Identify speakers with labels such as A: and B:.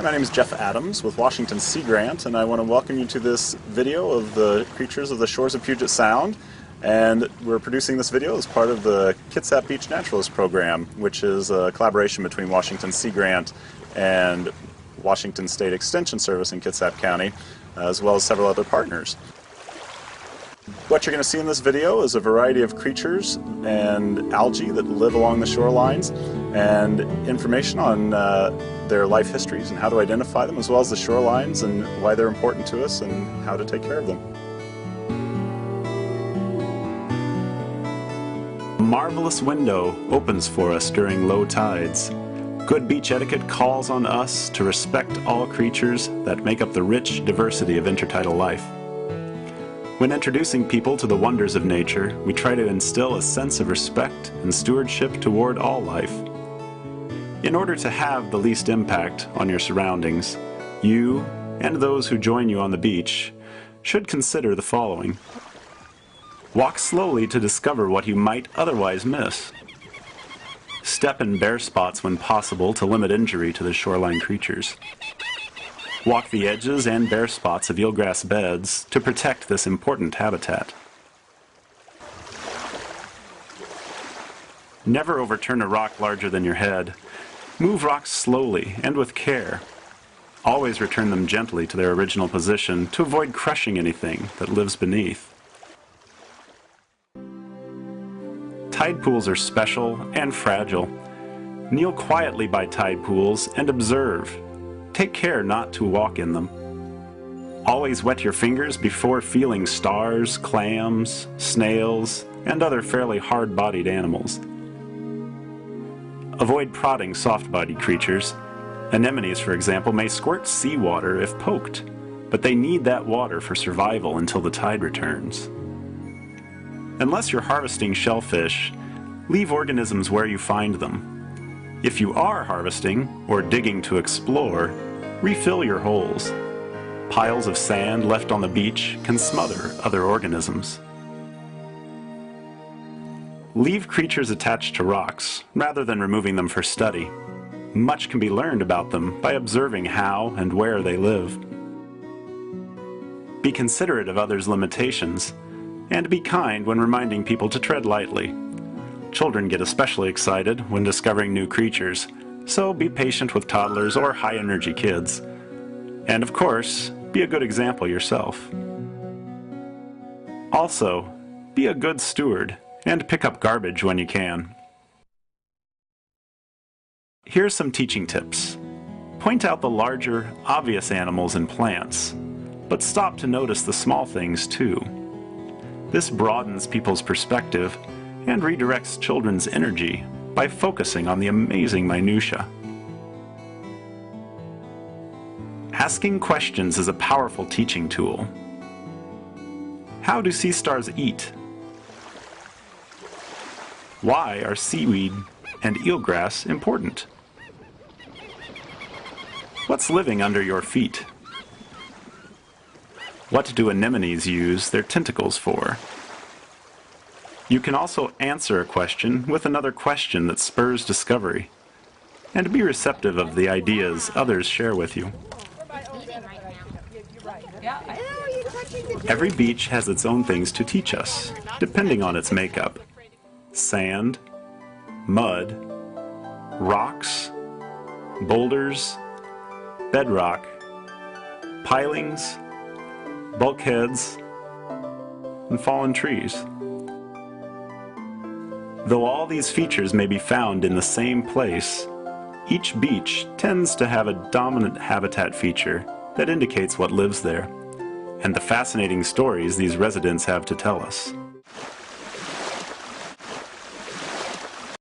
A: my name is Jeff Adams with Washington Sea Grant, and I want to welcome you to this video of the creatures of the shores of Puget Sound. And we're producing this video as part of the Kitsap Beach Naturalist program, which is a collaboration between Washington Sea Grant and Washington State Extension Service in Kitsap County, as well as several other partners. What you're going to see in this video is a variety of creatures and algae that live along the shorelines, and information on their life histories and how to identify them, as well as the shorelines and why they're important to us and how to take care of them.
B: A marvelous window opens for us during low tides. Good beach etiquette calls on us to respect all creatures that make up the rich diversity of intertidal life. When introducing people to the wonders of nature, we try to instill a sense of respect and stewardship toward all life. In order to have the least impact on your surroundings, you and those who join you on the beach should consider the following. Walk slowly to discover what you might otherwise miss. Step in bare spots when possible to limit injury to the shoreline creatures. Walk the edges and bare spots of eelgrass beds to protect this important habitat. Never overturn a rock larger than your head. Move rocks slowly and with care. Always return them gently to their original position to avoid crushing anything that lives beneath. Tide pools are special and fragile. Kneel quietly by tide pools and observe. Take care not to walk in them. Always wet your fingers before feeling stars, clams, snails, and other fairly hard-bodied animals. Avoid prodding soft-bodied creatures. Anemones, for example, may squirt seawater if poked, but they need that water for survival until the tide returns. Unless you're harvesting shellfish, leave organisms where you find them. If you are harvesting or digging to explore, refill your holes. Piles of sand left on the beach can smother other organisms. Leave creatures attached to rocks rather than removing them for study. Much can be learned about them by observing how and where they live. Be considerate of others' limitations, and be kind when reminding people to tread lightly. Children get especially excited when discovering new creatures, so be patient with toddlers or high-energy kids. And of course, be a good example yourself. Also, be a good steward and pick up garbage when you can. Here's some teaching tips. Point out the larger, obvious animals and plants, but stop to notice the small things too. This broadens people's perspective and redirects children's energy by focusing on the amazing minutiae. Asking questions is a powerful teaching tool. How do sea stars eat? Why are seaweed and eelgrass important? What's living under your feet? What do anemones use their tentacles for? You can also answer a question with another question that spurs discovery, and be receptive of the ideas others share with you. Every beach has its own things to teach us, depending on its makeup. Sand, mud, rocks, boulders, bedrock, pilings, bulkheads, and fallen trees. Though all these features may be found in the same place, each beach tends to have a dominant habitat feature that indicates what lives there, and the fascinating stories these residents have to tell us.